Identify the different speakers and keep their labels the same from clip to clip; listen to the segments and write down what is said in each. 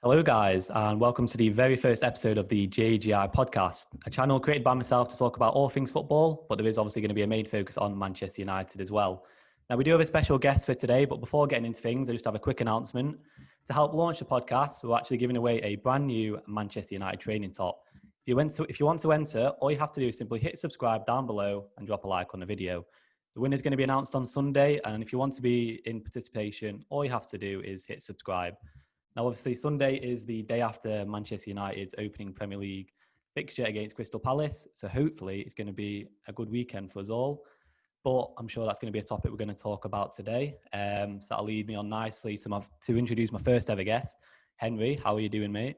Speaker 1: Hello, guys, and welcome to the very first episode of the JGI podcast, a channel created by myself to talk about all things football, but there is obviously going to be a main focus on Manchester United as well. Now, we do have a special guest for today, but before getting into things, I just have a quick announcement. To help launch the podcast, we're actually giving away a brand new Manchester United training top. If you want to enter, all you have to do is simply hit subscribe down below and drop a like on the video. The winner is going to be announced on Sunday, and if you want to be in participation, all you have to do is hit subscribe. Now, obviously, Sunday is the day after Manchester United's opening Premier League fixture against Crystal Palace. So hopefully it's going to be a good weekend for us all. But I'm sure that's going to be a topic we're going to talk about today. So that'll lead me on nicely to introduce my first ever guest. Henry, how are you doing, mate?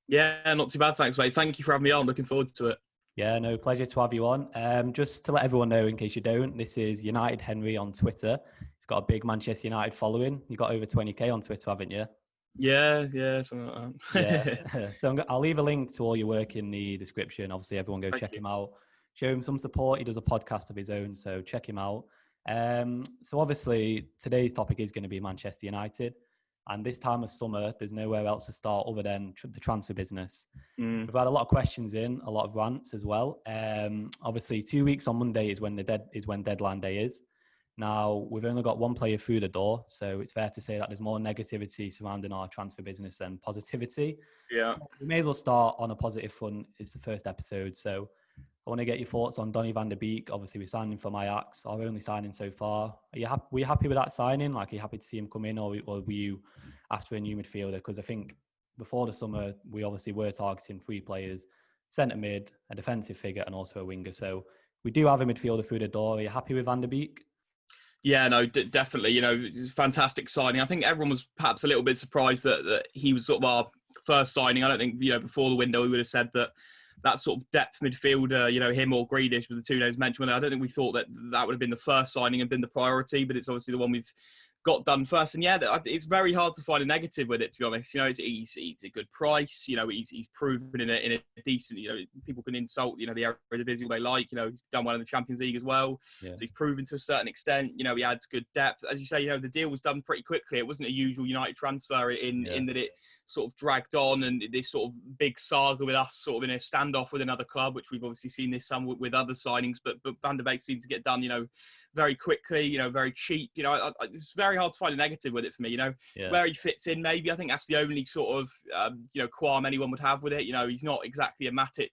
Speaker 2: Yeah, not too bad, thanks, mate. Thank you for having me on. Looking forward to it.
Speaker 1: Yeah, no, pleasure to have you on. Just to let everyone know, in case you don't, this is UtdHenry on Twitter. He's got a big Manchester United following. You got over 20k on Twitter, haven't you?
Speaker 2: Yeah, something like that.
Speaker 1: Yeah. So I'll leave a link to all your work in the description. Obviously, everyone go check him out. Show him some support. He does a podcast of his own, so check him out. So obviously, today's topic is going to be Manchester United. And this time of summer, there's nowhere else to start other than the transfer business. We've had a lot of questions in, a lot of rants as well. Obviously, 2 weeks on Monday is when deadline day is. Now, we've only got one player through the door, so it's fair to say that there's more negativity surrounding our transfer business than positivity.
Speaker 2: Yeah.
Speaker 1: We may as well start on a positive front. It's the first episode, so I want to get your thoughts on Donny van der Beek. Obviously, we're signing from Ajax, our only signing so far. Were you happy with that signing? Like, are you happy to see him come in, or were you after a new midfielder? Because I think before the summer, we obviously were targeting 3 players, centre mid, a defensive figure, and also a winger. So we do have a midfielder through the door. Are you happy with van der Beek?
Speaker 2: Yeah, no, definitely. It's a fantastic signing. I think everyone was perhaps a little bit surprised that he was sort of our first signing. I don't think, before the window, we would have said that sort of depth midfielder, him or Grealish were the two names mentioned. I don't think we thought that would have been the first signing and been the priority, but it's obviously the one we've got done first. And yeah, it's very hard to find a negative with it, to be honest. It's a good price. He's proven in a decent, people can insult, the Eredivisie they like. He's done well in the Champions League as well.
Speaker 1: Yeah.
Speaker 2: So he's proven to a certain extent. He adds good depth. As you say, the deal was done pretty quickly. It wasn't a usual United transfer in that it sort of dragged on, and this sort of big saga with us sort of in a standoff with another club, which we've obviously seen this summer with other signings. But Van der Beek seemed to get done, very quickly, very cheap. It's very hard to find a negative with it for me. Where he fits in, maybe I think that's the only sort of qualm anyone would have with it. He's not exactly a Matic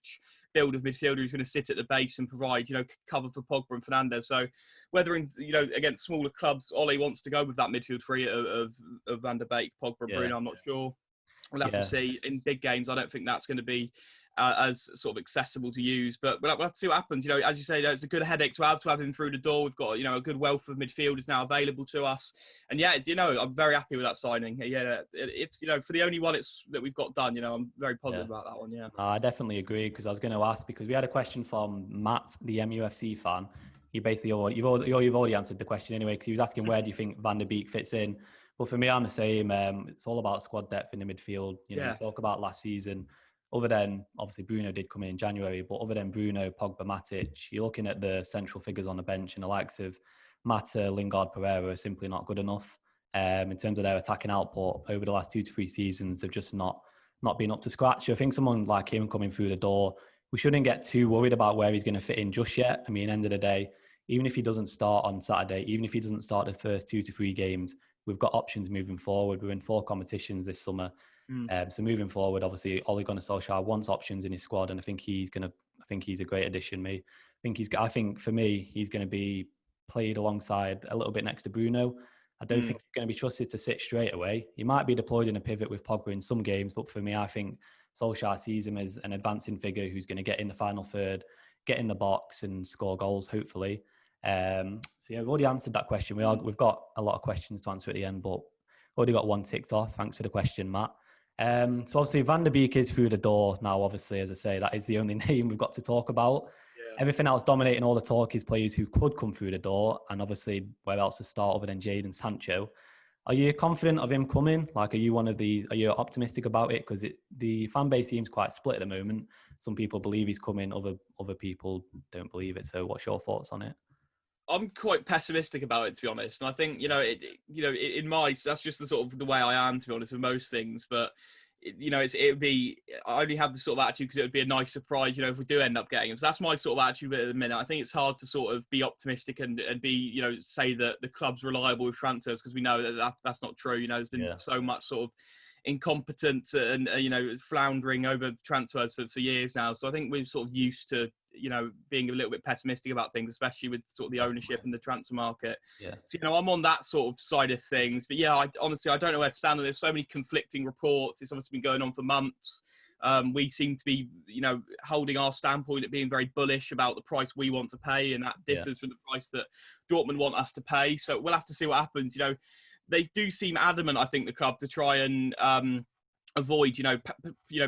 Speaker 2: build of midfielder who's going to sit at the base and provide cover for Pogba and Fernandes. So whether against smaller clubs, Ole wants to go with that midfield three of Van der Beek, Pogba, and Bruno, I'm not sure. We'll have to see. In big games, I don't think that's going to be as sort of accessible to use, but we'll have to see what happens. As you say, it's a good headache to have him through the door. We've got a good wealth of midfielders now available to us, and I'm very happy with that signing. It's for the only one that we've got done, I'm very positive about that one. Yeah,
Speaker 1: I definitely agree, because I was going to ask, because we had a question from Matt, the MUFC fan. He basically you've already answered the question anyway, because he was asking where do you think Van der Beek fits in. But for me, I'm the same. It's all about squad depth in the midfield. We talk about last season. Other than, obviously, Bruno did come in January, but other than Bruno, Pogba, Matic, you're looking at the central figures on the bench, and the likes of Mata, Lingard, Pereira are simply not good enough in terms of their attacking output. Over the last 2 to 3 seasons, they've just not been up to scratch. I think someone like him coming through the door, we shouldn't get too worried about where he's going to fit in just yet. I mean, end of the day, even if he doesn't start on Saturday, even if he doesn't start the first 2 to 3 games, we've got options moving forward. We're in 4 competitions this summer. So moving forward, obviously, Ole Gunnar Solskjaer wants options in his squad, and I think he's a great addition. I think for me, he's going to be played alongside a little bit next to Bruno. I don't think he's going to be trusted to sit straight away. He might be deployed in a pivot with Pogba in some games, but for me, I think Solskjaer sees him as an advancing figure who's going to get in the final third, get in the box and score goals, hopefully. We've already answered that question. We've got a lot of questions to answer at the end, but already got one ticked off. Thanks for the question, Matt. So obviously Van der Beek is through the door now. Obviously, as I say, that is the only name we've got to talk about. Everything else dominating all the talk is players who could come through the door, and obviously where else to start other than Jadon Sancho. Are you confident of him coming? Like, are you optimistic about it? Because the fan base seems quite split at the moment. Some people believe he's coming, other people don't believe it. So what's your thoughts on it?
Speaker 2: I'm quite pessimistic about it, to be honest. And I think, that's just the sort of the way I am, to be honest, with most things. But it would be, I only have the sort of attitude because it would be a nice surprise, if we do end up getting him. So that's my sort of attitude at the minute. I think it's hard to sort of be optimistic and be, say that the club's reliable with transfers, because we know that's not true. There's been so much sort of incompetence and floundering over transfers for years now. So I think we're sort of used to being a little bit pessimistic about things, especially with sort of the ownership and the transfer market. So I'm on that sort of side of things. But yeah, honestly I don't know where to stand on this. So many conflicting reports. It's obviously been going on for months. We seem to be holding our standpoint at being very bullish about the price we want to pay, and that differs from the price that Dortmund want us to pay. So we'll have to see what happens. They do seem adamant, I think, the club, to try and avoid,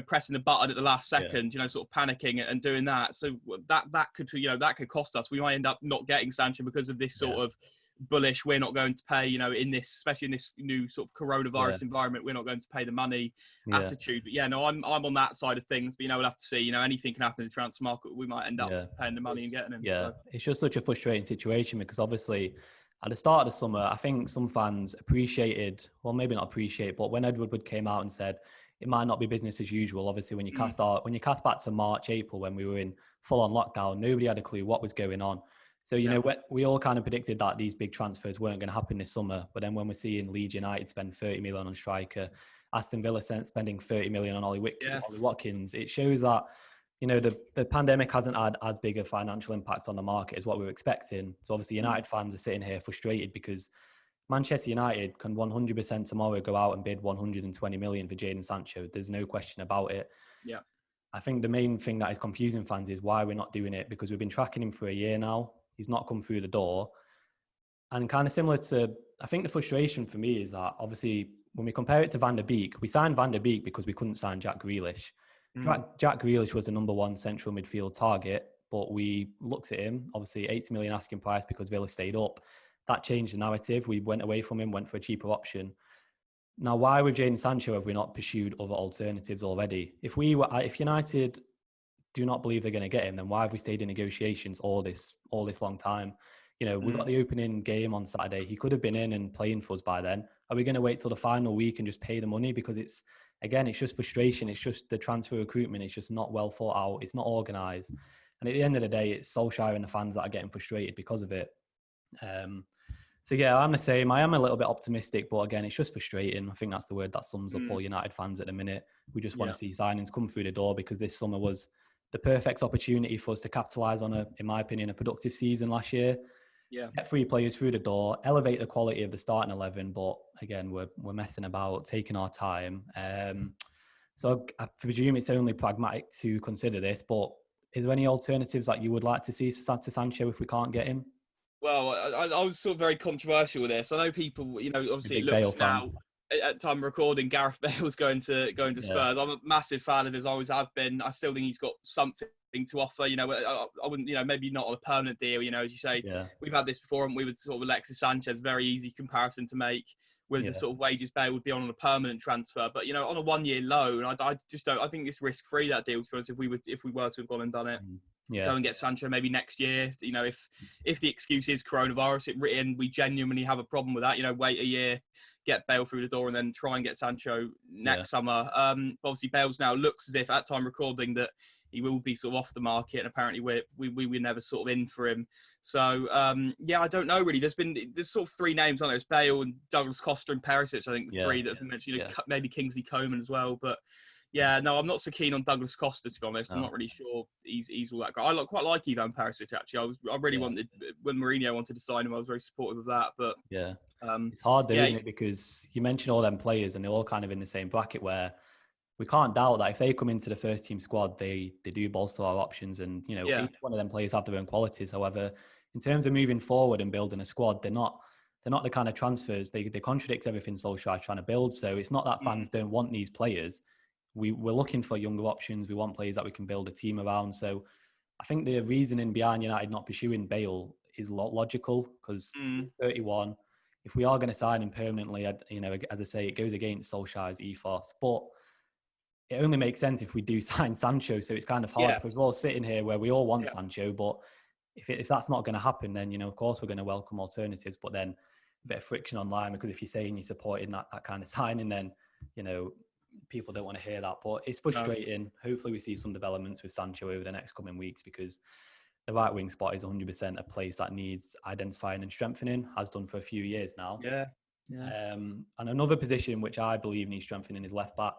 Speaker 2: pressing the button at the last second, sort of panicking and doing that. So that could cost us. We might end up not getting Sancho because of this sort of bullish, we're not going to pay, in this, especially in this new sort of coronavirus environment, we're not going to pay the money attitude. But I'm on that side of things. But we'll have to see. Anything can happen in the transfer market. We might end up paying the money and getting him. So.
Speaker 1: It's just such a frustrating situation, because obviously at the start of the summer, I think some fans appreciated, well, maybe not appreciate, but when Ed Woodward came out and said it might not be business as usual. Obviously, when you cast back to March, April, when we were in full on lockdown, nobody had a clue what was going on. So, we all kind of predicted that these big transfers weren't going to happen this summer. But then when we're seeing Leeds United spend 30 million on striker, Aston Villa spending 30 million on Ollie Watkins, it shows that, the pandemic hasn't had as big a financial impact on the market as what we were expecting. So obviously United fans are sitting here frustrated because Manchester United can 100% tomorrow go out and bid 120 million for Jadon Sancho. There's no question about it.
Speaker 2: Yeah.
Speaker 1: I think the main thing that is confusing fans is why we're not doing it, because we've been tracking him for a year now. He's not come through the door. And kind of similar to, I think the frustration for me is that obviously when we compare it to Van der Beek, we signed Van der Beek because we couldn't sign Jack Grealish. Jack Grealish was the number one central midfield target, but we looked at him, obviously 80 million asking price because Villa stayed up. That changed the narrative. We went away from him, went for a cheaper option. Now, why with Jadon Sancho have we not pursued other alternatives already? If United do not believe they're going to get him, then why have we stayed in negotiations all this long time? We got the opening game on Saturday. He could have been in and playing for us by then. Are we going to wait till the final week and just pay the money? Because it's just frustration. It's just the transfer recruitment. It's just not well thought out. It's not organised. And at the end of the day, it's Solskjaer and the fans that are getting frustrated because of it. So yeah, I'm the same. I am a little bit optimistic, but again, it's just frustrating. I think that's the word that sums up all United fans at the minute. We just want to see signings come through the door, because this summer was the perfect opportunity for us to capitalise on in my opinion, a productive season last year. Get 3 players through the door, elevate the quality of the starting 11. But again, we're messing about, taking our time. So I presume it's only pragmatic to consider this, but is there any alternatives that you would like to see to Sancho if we can't get him?
Speaker 2: Well, I was sort of very controversial with this. I know people, obviously it looks now, at time of recording, Gareth Bale's going to Spurs. I'm a massive fan of his, always have been. I still think he's got something to offer. I wouldn't, maybe not on a permanent deal. As you say, we've had this before, and we would sort of Alexis Sanchez, very easy comparison to make with the sort of wages Bale would be on a permanent transfer. But on a 1-year loan, I just don't. I think it's risk free, that deal, to be honest. If we were to have gone and done it. Go and get Sancho maybe next year. If the excuse is coronavirus, and we genuinely have a problem with that, wait a year, get Bale through the door, and then try and get Sancho next summer. Obviously, Bale's now looks as if at time recording that he will be sort of off the market, and apparently we were never sort of in for him. So I don't know really. There's sort of 3 names on there. It's Bale and Douglas Costa and Perisic. I think the 3 that have been mentioned. Maybe Kingsley Coman as well, but. Yeah, no, I'm not so keen on Douglas Costa, to be honest. I'm not really sure he's all that guy. I quite like Ivan Perisic, actually. I really wanted, when Mourinho wanted to sign him, I was very supportive of that. But
Speaker 1: it's hard though, isn't it? Because you mentioned all them players and they're all kind of in the same bracket, where we can't doubt that if they come into the first team squad, they do bolster our options, and each one of them players have their own qualities. However, in terms of moving forward and building a squad, they're not the kind of transfers. They contradict everything Solskjaer is trying to build. So it's not that fans don't want these players. We're looking for younger options. We want players that we can build a team around. So I think the reasoning behind United not pursuing Bale is logical, because 31. If we are going to sign him permanently, as I say, it goes against Solskjaer's ethos. But it only makes sense if we do sign Sancho. So it's kind of hard, because we're all sitting here where we all want Sancho. But if that's not going to happen, then of course we're going to welcome alternatives. But then a bit of friction online, because if you're saying you're supporting that kind of signing, then people don't want to hear that, but it's frustrating. No. Hopefully we see some developments with Sancho over the next coming weeks, because the right wing spot is 100% a place that needs identifying and strengthening, has done for a few years now.
Speaker 2: Yeah.
Speaker 1: And another position which I believe needs strengthening is left back.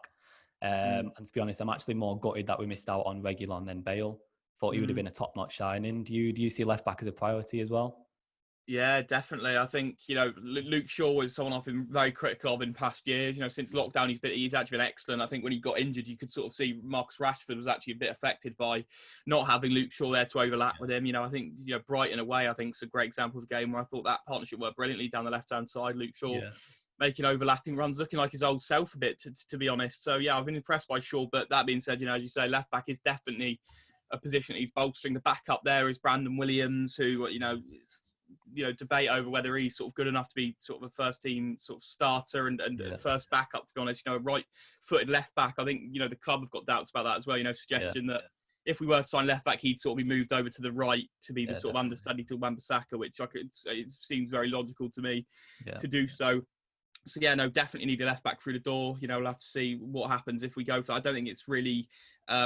Speaker 1: And to be honest, I'm actually more gutted that we missed out on Reguilon than Bale. Thought he would have been a top-notch signing. Do you see left back as a priority as well?
Speaker 2: Yeah, definitely. I think, Luke Shaw is someone I've been very critical of in past years. Since lockdown, he's actually been excellent. I think when he got injured, you could sort of see Marcus Rashford was actually a bit affected by not having Luke Shaw there to overlap with him. I think, Brighton away, I think, is a great example of a game where I thought that partnership worked brilliantly down the left-hand side. Luke Shaw making overlapping runs, looking like his old self a bit, to be honest. So, yeah, I've been impressed by Shaw. But that being said, as you say, left-back is definitely a position that he's bolstering. The backup there is Brandon Williams, who, debate over whether he's sort of good enough to be sort of a first team sort of starter and first backup, to be honest. A right-footed left back. I think, the club have got doubts about that as well. Suggestion that if we were to sign left back, he'd sort of be moved over to the right to be the sort of understudy to Wan-Bissaka, which it seems very logical to me to do so. So, yeah, no, definitely need a left back through the door. We'll have to see what happens if we go for. I don't think it's really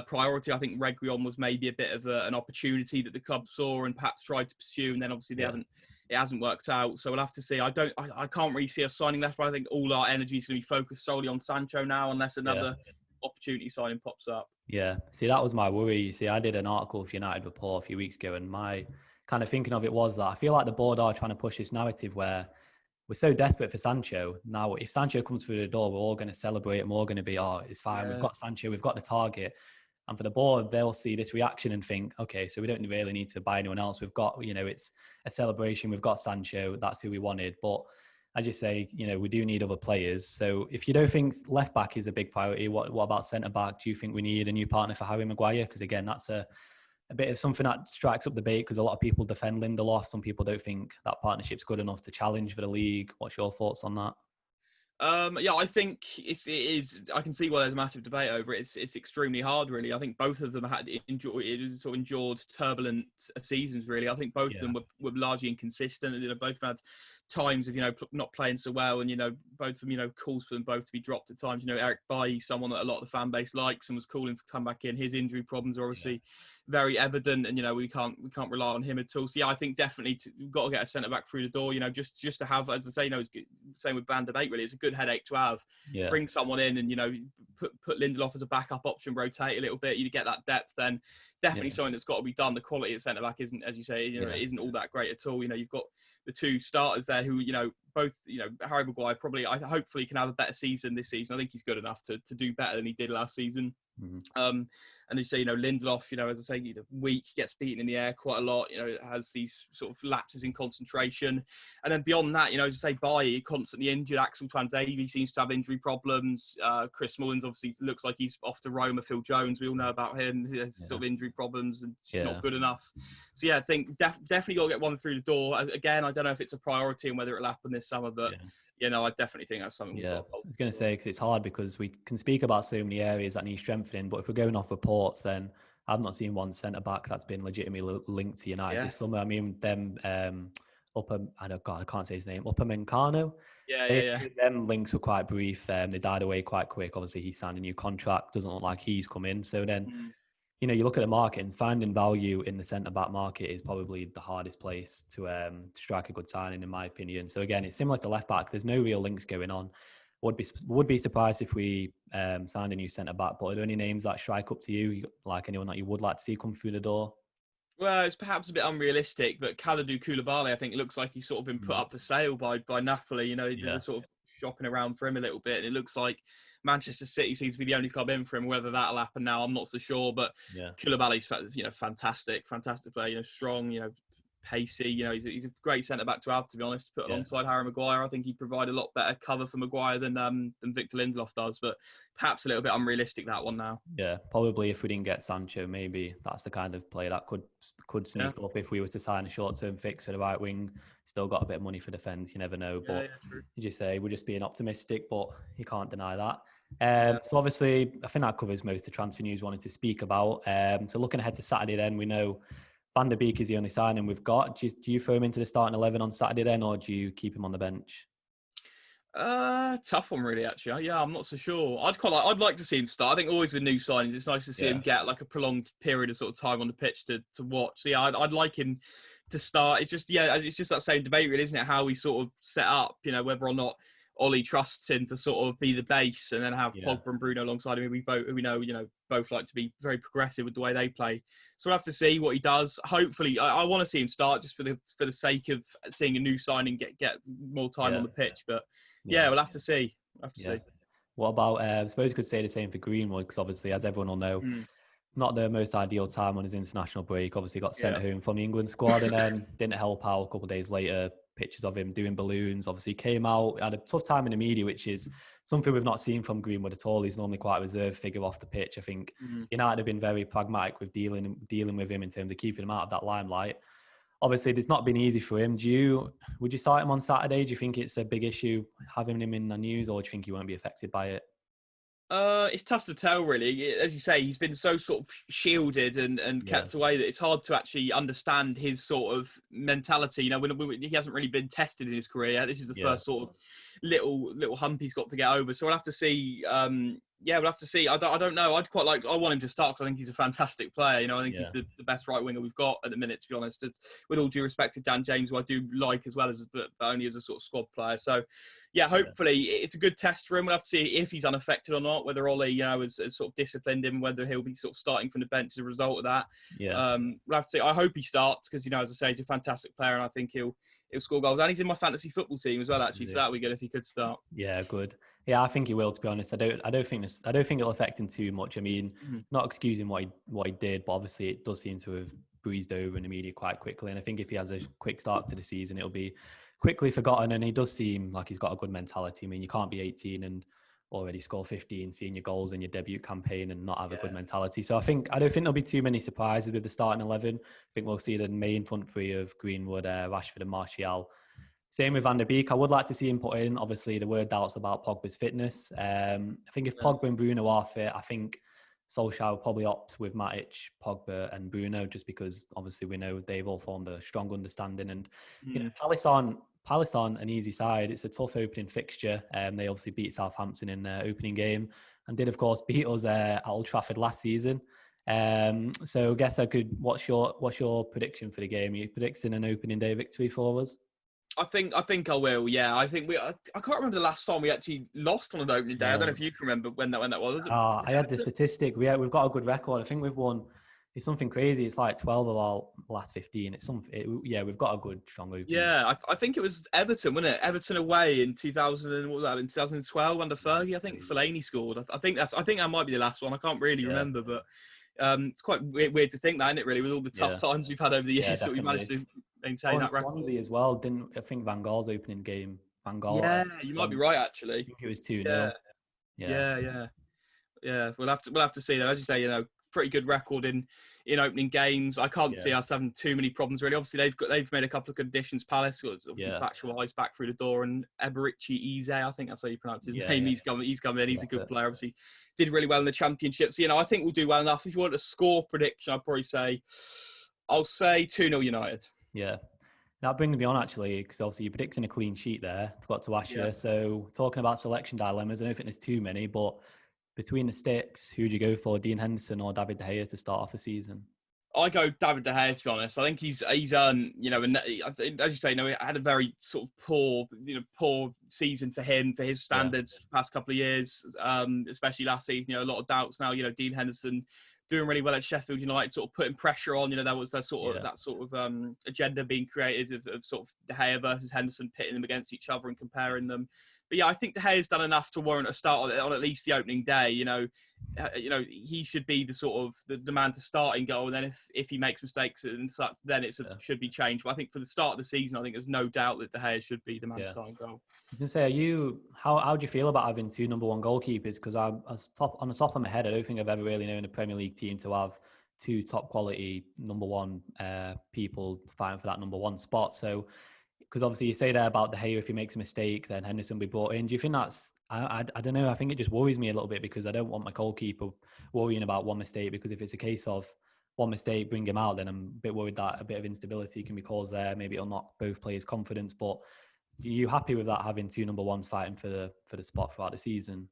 Speaker 2: priority. I think Reguilon was maybe a bit of an opportunity that the club saw and perhaps tried to pursue, and then obviously it hasn't worked out. So we'll have to see. I can't really see us signing left back. I think all our energy is going to be focused solely on Sancho now, unless another opportunity signing pops up.
Speaker 1: Yeah, see, that was my worry. You see, I did an article for United Report a few weeks ago, and my kind of thinking of it was that I feel like the board are trying to push this narrative where we're so desperate for Sancho. Now, if Sancho comes through the door, we're all going to celebrate and we're all going to be, it's fine. We've got Sancho, we've got the target. And for the board, they'll see this reaction and think, okay, so we don't really need to buy anyone else. We've got, it's a celebration. We've got Sancho. That's who we wanted. But as you say, we do need other players. So if you don't think left back is a big priority, what about centre back? Do you think we need a new partner for Harry Maguire? Because again, that's a bit of something that strikes up debate, because a lot of people defend Lindelof. Some people don't think that partnership's good enough to challenge for the league. What's your thoughts on that?
Speaker 2: I think it is. I can see why there's a massive debate over it. It's extremely hard, really. I think both of them had endured turbulent seasons. Really, I think both of them were largely inconsistent. Both had times of not playing so well, and both of them calls for them both to be dropped at times. Eric Bailly, someone that a lot of the fan base likes and was calling to come back in. His injury problems are obviously very evident, and we can't rely on him at all. So I think definitely we've got to get a centre back through the door. just to have, as I say, same with Van de Beek. Really, it's a good headache to have. Bring someone in and put Lindelof as a backup option, rotate a little bit. You get that depth, then definitely something that's got to be done. The quality at centre back isn't, as you say, it isn't all that great at all. You've got the two starters there who both Harry Maguire probably hopefully can have a better season this season. I think he's good enough to do better than he did last season. And you say, Lindelof, as I say, weak, gets beaten in the air quite a lot, has these sort of lapses in concentration. And then beyond that, as I say, Bailly constantly injured. Axel Tuanzebe seems to have injury problems. Chris Smalling's obviously looks like he's off to Roma. Phil Jones, we all know about him. He has sort of injury problems and just not good enough. So, I think definitely got to get one through the door. Again, I don't know if it's a priority and whether it'll happen this summer, but... I definitely think that's something.
Speaker 1: I was going to say, because it's hard because we can speak about so many areas that need strengthening, but if we're going off reports, then I've not seen one centre back that's been legitimately linked to United this summer. I mean, them I can't say his name, Upamecano. Them links were quite brief. They died away quite quick. Obviously, he signed a new contract. Doesn't look like he's come in. So then. You look at the market, and finding value in the centre-back market is probably the hardest place to strike a good signing, in my opinion. So again, it's similar to left-back. There's no real links going on. Would be surprised if we signed a new centre-back, but are there any names that strike up to you, like anyone that you would like to see come through the door?
Speaker 2: Well, it's perhaps a bit unrealistic, but Kalidou Koulibaly, I think, looks like he's sort of been put up for sale by Napoli. They're sort of shopping around for him a little bit, and it looks like Manchester City seems to be the only club in for him. Whether that'll happen now, I'm not so sure. But Koulibaly's, fantastic player. Strong, pacey. He's a great centre back to have. To be honest, put alongside Harry Maguire, I think he'd provide a lot better cover for Maguire than Victor Lindelof does. But perhaps a little bit unrealistic, that one now.
Speaker 1: Yeah, probably if we didn't get Sancho, maybe that's the kind of player that could sneak up if we were to sign a short-term fix for the right wing. Still got a bit of money for defence. You never know. But as you say, we're just being optimistic, but you can't deny that. So obviously, I think that covers most of the transfer news we wanted to speak about. So looking ahead to Saturday, then we know Van de Beek is the only signing we've got. Do you throw him into the starting 11 on Saturday then, or do you keep him on the bench?
Speaker 2: Tough one, really. Actually, yeah, I'm not so sure. I'd like to see him start. I think always with new signings, it's nice to see him get like a prolonged period of sort of time on the pitch to watch. So yeah, I'd like him to start. It's just that same debate, really, isn't it? How we sort of set up, whether or not Ollie trusts him to sort of be the base and then have Pogba and Bruno alongside him. We both like to be very progressive with the way they play. So we'll have to see what he does. Hopefully, I want to see him start just for the sake of seeing a new signing get more time on the pitch. But yeah, we'll have to see. See.
Speaker 1: What about, I suppose you could say the same for Greenwood, because obviously, as everyone will know, not the most ideal time on his international break. Obviously, got sent home from the England squad and then didn't help out a couple of days later. Pictures of him doing balloons. Obviously, came out, had a tough time in the media, which is something we've not seen from Greenwood at all. He's normally quite a reserved figure off the pitch. I think United have been very pragmatic with dealing with him in terms of keeping him out of that limelight. Obviously, it's not been easy for him. Would you start him on Saturday? Do you think it's a big issue having him in the news, or do you think he won't be affected by it?
Speaker 2: It's tough to tell, really. As you say, he's been so sort of shielded and kept away that it's hard to actually understand his sort of mentality. When he hasn't really been tested in his career. This is the first sort of little hump he's got to get over. So we'll have to see. We'll have to see. I don't know. I want him to start because I think he's a fantastic player. I think he's the best right winger we've got at the minute, to be honest. With all due respect to Dan James, who I do like as well but only as a sort of squad player. So, yeah, hopefully it's a good test for him. We'll have to see if he's unaffected or not, whether Ollie, has sort of disciplined him, whether he'll be sort of starting from the bench as a result of that. We'll have to see. I hope he starts because, as I say, he's a fantastic player and I think he'll score goals. And he's in my fantasy football team as well, actually. So that would be good if he could start.
Speaker 1: Yeah, good. Yeah, I think he will, to be honest. I don't think it'll affect him too much. I mean, not excusing what he did, but obviously it does seem to have breezed over in the media quite quickly. And I think if he has a quick start to the season, it'll be quickly forgotten. And he does seem like he's got a good mentality. I mean, you can't be 18 and already score 15 senior goals in your debut campaign and not have a good mentality. So I don't think there'll be too many surprises with the starting 11. I think we'll see the main front three of Greenwood, Rashford and Martial. Same with Van der Beek. I would like to see him put in. Obviously, there were doubts about Pogba's fitness. I think if Pogba and Bruno are fit, I think Solskjaer will probably opt with Matic, Pogba and Bruno, just because obviously we know they've all formed a strong understanding. And Palace aren't an easy side. It's a tough opening fixture. They obviously beat Southampton in their opening game and did, of course, beat us at Old Trafford last season. So I guess what's your prediction for the game? Are you predicting an opening day victory for us?
Speaker 2: I think I will. Yeah, I think I can't remember the last time we actually lost on an opening day. I don't know if you can remember when that was.
Speaker 1: I had the statistic. We've got a good record. I think we've won. It's something crazy. It's like 12 of our last 15. It's something. We've got a good strong opening.
Speaker 2: Yeah, I think it was Everton, wasn't it? Everton away in 2012 under Fergie. I think Fellaini scored. I think that might be the last one. I can't really remember, but it's quite weird to think that, isn't it? Really, with all the tough times we've had over the years, that we managed to maintain that record.
Speaker 1: Swansea as well. I think Van Gaal's opening game. Van Gaal.
Speaker 2: Yeah, you might be right. Actually,
Speaker 1: I think it was 2-0.
Speaker 2: Yeah. We'll have to see though. As you say, pretty good record in opening games. I can't see us having too many problems really. Obviously, they've made a couple of good additions. Palace, obviously, Batshuayi's back through the door, and Eberici Eze, I think that's how you pronounce his name. He's come in. He's a good player. Obviously, did really well in the championship. So I think we'll do well enough. If you want a score prediction, I'll say 2-0 United.
Speaker 1: Yeah. That brings me on actually, because obviously you're predicting a clean sheet there. Forgot to ask you. So talking about selection dilemmas, I don't think there's too many, but between the sticks, who do you go for, Dean Henderson or David De Gea to start off the season?
Speaker 2: I go David De Gea, to be honest. I think he's and as you say, he had a very sort of poor season for him, for his standards, the past couple of years, especially last season. A lot of doubts now. Dean Henderson doing really well at Sheffield United, sort of putting pressure on. That was that sort of agenda being created of sort of De Gea versus Henderson, pitting them against each other and comparing them. But I think De Gea's done enough to warrant a start on at least the opening day. He should be the sort of the man to start in goal. And then if he makes mistakes and such, then it should be changed. But I think for the start of the season, I think there's no doubt that De Gea should be the man to start in goal.
Speaker 1: I was going to say, how do you feel about having two number one goalkeepers? Because on the top of my head, I don't think I've ever really known a Premier League team to have two top quality number one people fighting for that number one spot. So, because obviously you say there about De Gea, if he makes a mistake, then Henderson will be brought in. Do you think that's, I don't know, I think it just worries me a little bit because I don't want my goalkeeper worrying about one mistake, because if it's a case of one mistake, bring him out, then I'm a bit worried that a bit of instability can be caused there. Maybe it'll knock both players' confidence. But Are you happy with that, having two number ones fighting for the spot throughout the season?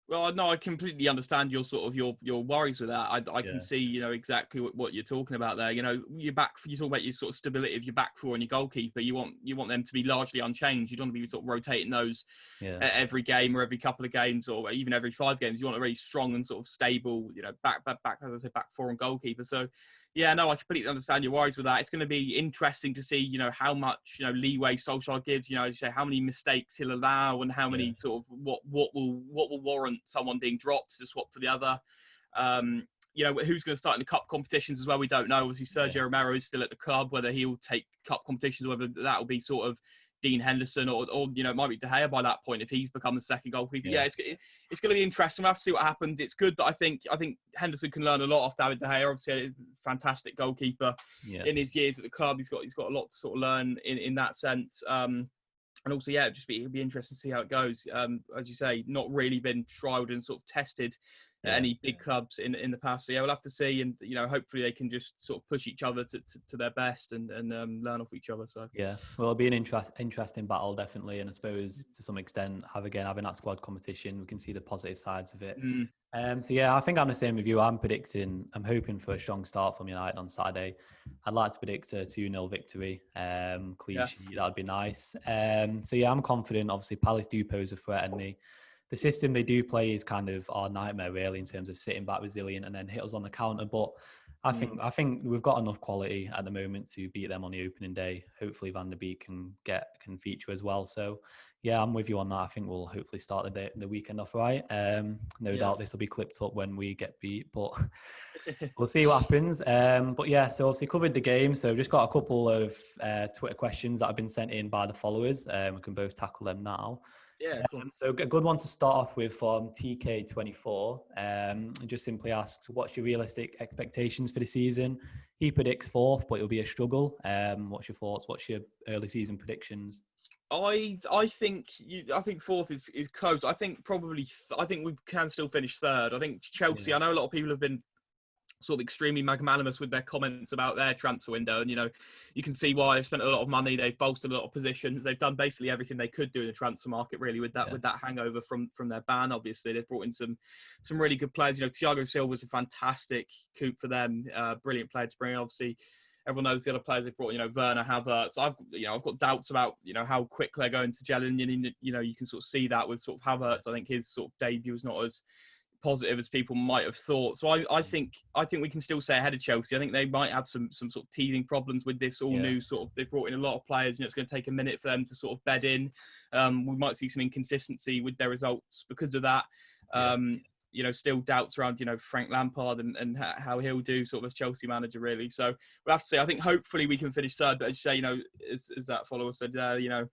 Speaker 2: Well, no, I completely understand your sort of your worries with that. I can see, you know, exactly what you're talking about there. You know, you talk about your sort of stability of your back four and your goalkeeper. You want them to be largely unchanged. You don't want to be sort of rotating those every game or every couple of games or even every 5 games. You want a really strong and sort of stable, you know, back as I said, back four and goalkeeper. So yeah, no, I completely understand your worries with that. It's going to be interesting to see, you know, how much, you know, leeway Solskjaer gives, you know, as you say, how many mistakes he'll allow and how many sort of what will warrant someone being dropped to swap for the other. You know, who's going to start in the cup competitions as well, we don't know. Obviously, Sergio Romero is still at the club, whether he'll take cup competitions, whether that will be sort of Dean Henderson or you know, it might be De Gea by that point if he's become the second goalkeeper. Yeah, it's going to be interesting. We'll have to see what happens. It's good that I think Henderson can learn a lot off David De Gea. Obviously, a fantastic goalkeeper in his years at the club. He's got a lot to sort of learn in that sense. And also, yeah, it'll be interesting to see how it goes. As you say, not really been trialled and sort of tested at any big clubs in the past. So yeah, we'll have to see, and you know, hopefully they can just sort of push each other to their best and learn off each other. So
Speaker 1: yeah, well, it'll be an interesting battle, definitely, and I suppose to some extent, having that squad competition, we can see the positive sides of it. So yeah, I think I'm the same with you. I'm hoping for a strong start from United on Saturday. I'd like to predict a 2-0 victory, clean sheet. That'd be nice. So yeah, I'm confident. Obviously, Palace do pose a threat, and the system they do play is kind of our nightmare, really, in terms of sitting back resilient and then hit us on the counter. But I think we've got enough quality at the moment to beat them on the opening day. Hopefully, Van der Beek can feature as well. So yeah, I'm with you on that. I think we'll hopefully start the weekend off right. No doubt this will be clipped up when we get beat, but we'll see what happens. But yeah, so obviously covered the game. So we've just got a couple of Twitter questions that have been sent in by the followers. We can both tackle them now.
Speaker 2: Yeah, cool.
Speaker 1: So a good one to start off with from TK24. It just simply asks, what's your realistic expectations for the season? He predicts 4th, but it'll be a struggle. What's your thoughts? What's your early season predictions?
Speaker 2: I think 4th is close. I think we can still finish 3rd. I think Chelsea. I know a lot of people have been sort of extremely magnanimous with their comments about their transfer window, and you know, you can see why. They've spent a lot of money, they've bolstered a lot of positions, they've done basically everything they could do in the transfer market, really, with that hangover from their ban. Obviously, they've brought in some really good players. You know, Thiago Silva's a fantastic coup for them, brilliant player to bring in. Obviously, everyone knows the other players they've brought. You know, Werner, Havertz. I've got doubts about, you know, how quick they're going to gel in. You know, you can sort of see that with sort of Havertz. I think his sort of debut was not as positive as people might have thought. So I think we can still say ahead of Chelsea. I think they might have some sort of teething problems with this all new sort of. They've brought in a lot of players. You know, it's going to take a minute for them to sort of bed in. We might see some inconsistency with their results because of that. You know, still doubts around, you know, Frank Lampard and how he'll do sort of as Chelsea manager, really. So we'll have to see. I think hopefully we can finish 3rd, but as you say, you know, as that follower said, you know,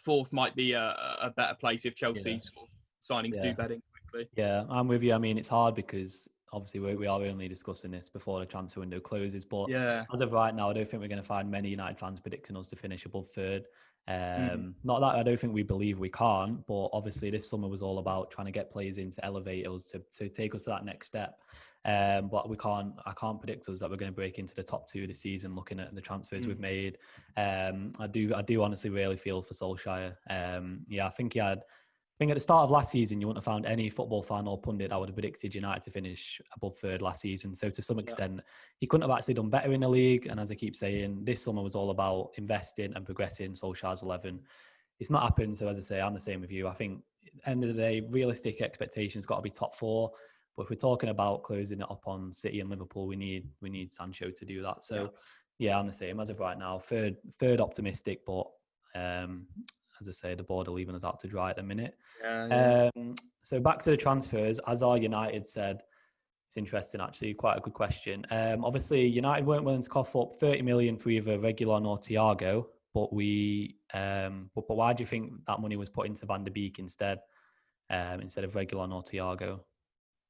Speaker 2: 4th might be a better place if Chelsea sort of signings do betting quickly.
Speaker 1: Yeah, I'm with you. I mean, it's hard because obviously we are only discussing this before the transfer window closes, but as of right now, I don't think we're going to find many United fans predicting us to finish above 3rd. Not that I don't think we believe we can't, but obviously this summer was all about trying to get players in to elevate us, to take us to that next step. But I can't predict us that we're going to break into the top 2 this season, looking at the transfers we've made. I do honestly really feel for Solskjaer. I think at the start of last season, you wouldn't have found any football fan or pundit that would have predicted United to finish above 3rd last season. So to some extent, he couldn't have actually done better in the league. And as I keep saying, this summer was all about investing and progressing Solskjaer's 11. It's not happened. So as I say, I'm the same with you. I think at the end of the day, realistic expectations got to be top 4. But if we're talking about closing it up on City and Liverpool, we need Sancho to do that. So yeah, I'm the same as of right now. Third optimistic, but as I say, the board are leaving us out to dry at the minute. So back to the transfers, as our United said, it's interesting actually, quite a good question. Obviously, United weren't willing to cough up 30 million for either Reguilon or Thiago, but but why do you think that money was put into Van der Beek instead of Reguilon or Thiago?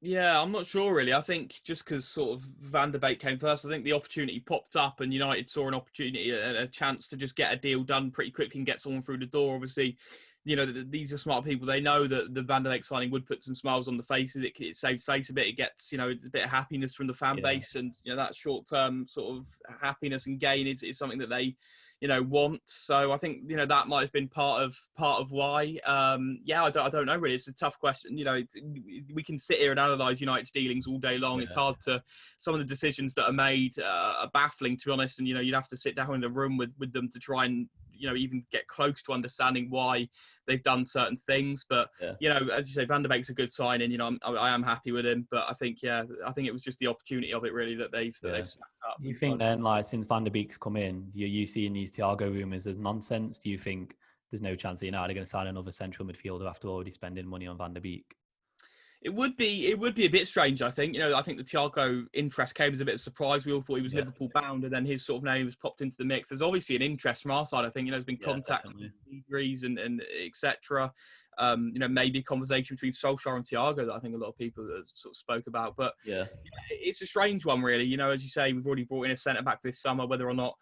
Speaker 2: Yeah, I'm not sure really. I think just because sort of Van der Beek came first, I think the opportunity popped up and United saw an opportunity, a chance to just get a deal done pretty quickly and get someone through the door. Obviously, you know, these are smart people. They know that the Van der Beek signing would put some smiles on the faces. It saves face a bit. It gets, you know, a bit of happiness from the fan base, and you know that short-term sort of happiness and gain is something that they, want. So I think, that might have been part of why. I don't know really. It's a tough question. We can sit here and analyse United's dealings all day long.
Speaker 1: Yeah.
Speaker 2: It's hard to, some of the decisions that are made are baffling, to be honest. And, you'd have to sit down in a room with them to try and, even get close to understanding why they've done certain things. But, as you say, Van der Beek's a good signing. I am happy with him. But I think it was just the opportunity of it really that they've snapped up.
Speaker 1: You think then, since Van der Beek's come in, you seeing these Thiago rumours as nonsense? Do you think there's no chance that United are going to sign another central midfielder after already spending money on Van der Beek?
Speaker 2: It would be a bit strange, I think. I think the Thiago interest came as a bit of a surprise. We all thought he was Liverpool bound, and then his sort of name was popped into the mix. There's obviously an interest from our side. I think there's been contact with degrees and etc. Maybe a conversation between Solskjaer and Thiago that I think a lot of people sort of spoke about. But it's a strange one, really. As you say, we've already brought in a centre back this summer. Whether or not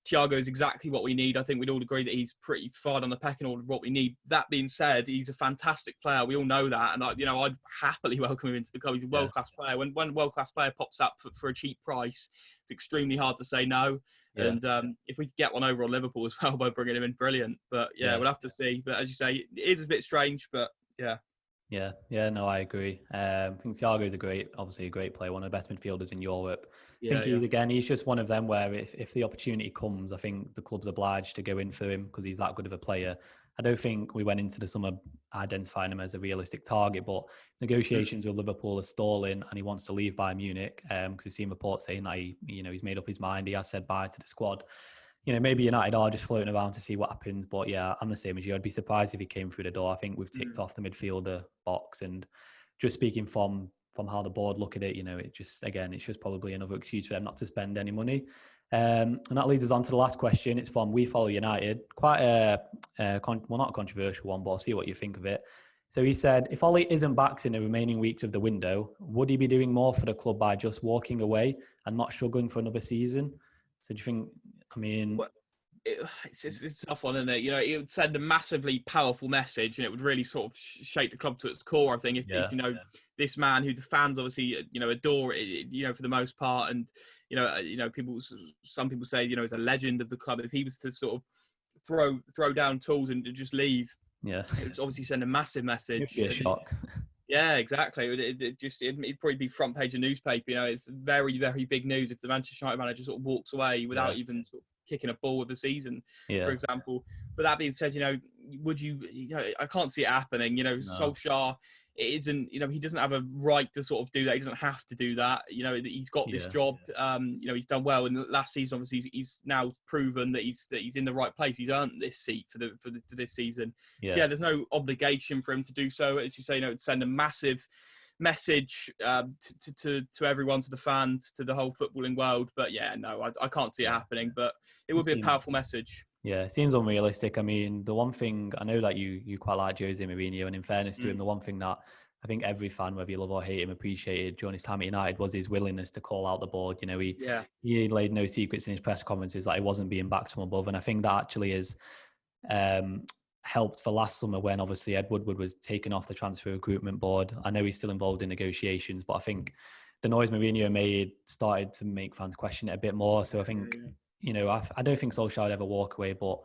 Speaker 2: Thiago is exactly what we need, I think we'd all agree that he's pretty far down the pecking order of what we need. That being said, he's a fantastic player. We all know that, and I'd happily welcome him into the club. He's a world-class player. When one world-class player pops up for a cheap price, it's extremely hard to say no. Yeah. And if we could get one over on Liverpool as well by bringing him in, brilliant. But we'll have to see. But as you say, it is a bit strange, but yeah.
Speaker 1: No, I agree. I think Thiago is obviously a great player, one of the best midfielders in Europe. I think he's just one of them where if the opportunity comes, I think the club's obliged to go in for him because he's that good of a player. I don't think we went into the summer identifying him as a realistic target, but negotiations with Liverpool are stalling and he wants to leave Bayern Munich because we've seen reports saying that he's made up his mind. He has said bye to the squad. Maybe United are just floating around to see what happens. But I'm the same as you. I'd be surprised if he came through the door. I think we've ticked off the midfielder box. And just speaking from how the board look at it, it's just probably another excuse for them not to spend any money. And that leads us on to the last question. It's from We Follow United. Quite not a controversial one, but I'll see what you think of it. So he said, if Ollie isn't back in the remaining weeks of the window, would he be doing more for the club by just walking away and not struggling for another season? So do you think...
Speaker 2: it's a tough one, isn't it? It would send a massively powerful message, and it would really sort of shake the club to its core. I think if this man who the fans obviously adore, for the most part, and some people say is a legend of the club. If he was to sort of throw down tools and just leave, it would obviously send a massive message.
Speaker 1: It'd be a shock.
Speaker 2: Yeah, exactly. It'd probably be front page of newspaper. It's very, very big news if the Manchester United manager sort of walks away without even sort of kicking a ball of the season, for example. But that being said, would you? I can't see it happening. No. Solskjaer, it isn't. He doesn't have a right to sort of do that. He doesn't have to do that. He's got this job. He's done well in the last season. Obviously, he's now proven that he's in the right place. He's earned this seat for this season. So there's no obligation for him to do so. As you say, it'd send a massive message to everyone, to the fans, to the whole footballing world. But I can't see it happening. But it would be a powerful message.
Speaker 1: Yeah, it seems unrealistic. I mean, the one thing, I know that you quite like Jose Mourinho, and in fairness to him, the one thing that I think every fan, whether you love or hate him, appreciated during his time at United was his willingness to call out the board. He laid no secrets in his press conferences that he wasn't being backed from above. And I think that actually has helped for last summer when obviously Ed Woodward was taken off the transfer recruitment board. I know he's still involved in negotiations, but I think the noise Mourinho made started to make fans question it a bit more. So I think... I don't think Solskjaer would ever walk away, but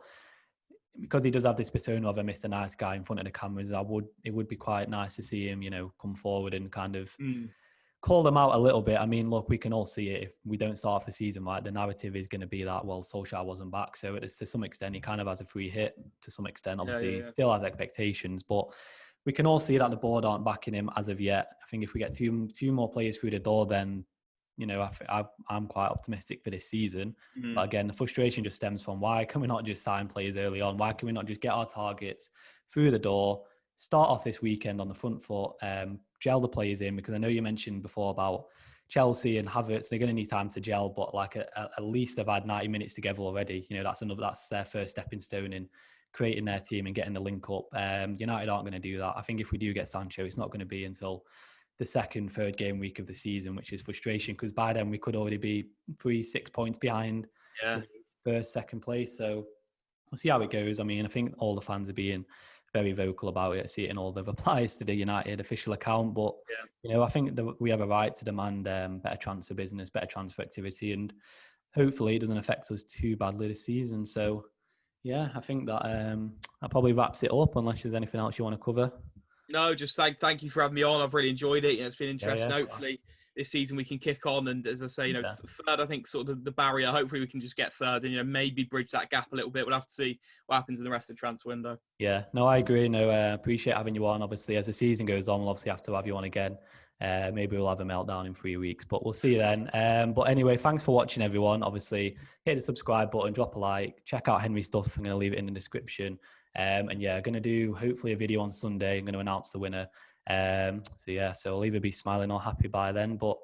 Speaker 1: because he does have this persona of a Mr. Nice guy in front of the cameras, it would be quite nice to see him, come forward and kind of call them out a little bit. I mean, look, we can all see it. If we don't start off the season right, the narrative is going to be that, well, Solskjaer wasn't back. So it's, to some extent, he kind of has a free hit to some extent. Obviously, he still has expectations, but we can all see that the board aren't backing him as of yet. I think if we get two more players through the door, then I'm quite optimistic for this season. But again, the frustration just stems from why can we not just sign players early on? Why can we not just get our targets through the door, start off this weekend on the front foot, gel the players in? Because I know you mentioned before about Chelsea and Havertz, they're going to need time to gel, but at least they've had 90 minutes together already. That's their first stepping stone in creating their team and getting the link up. United aren't going to do that. I think if we do get Sancho, it's not going to be until the third game week of the season, which is frustration because by then we could already be 3-6 points behind first, second place. So we'll see how it goes. I mean, I think all the fans are being very vocal about it. I see it in all the replies to the United official account. But, I think that we have a right to demand better transfer business, better transfer activity. And hopefully it doesn't affect us too badly this season. So yeah, I think that that probably wraps it up, unless there's anything else you want to cover.
Speaker 2: No, just thank you for having me on. I've really enjoyed it. It's been interesting.
Speaker 1: Yeah,
Speaker 2: Hopefully this season we can kick on. And as I say,
Speaker 1: yeah.
Speaker 2: third, I think sort of the barrier. Hopefully we can just get third and, maybe bridge that gap a little bit. We'll have to see what happens in the rest of the transfer window.
Speaker 1: Yeah, no, I agree. No, appreciate having you on. Obviously, as the season goes on, we'll obviously have to have you on again. Maybe we'll have a meltdown in 3 weeks, but we'll see then. But anyway, thanks for watching, everyone. Obviously, hit the subscribe button, drop a like, check out Henry stuff. I'm going to leave it in the description. And yeah, going to do hopefully a video on Sunday. I'm going to announce the winner. So I'll either be smiling or happy by then. But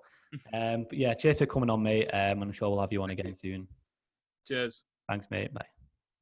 Speaker 1: yeah, cheers for coming on, mate. I'm sure we'll have you on again soon.
Speaker 2: Cheers.
Speaker 1: Thanks, mate. Bye.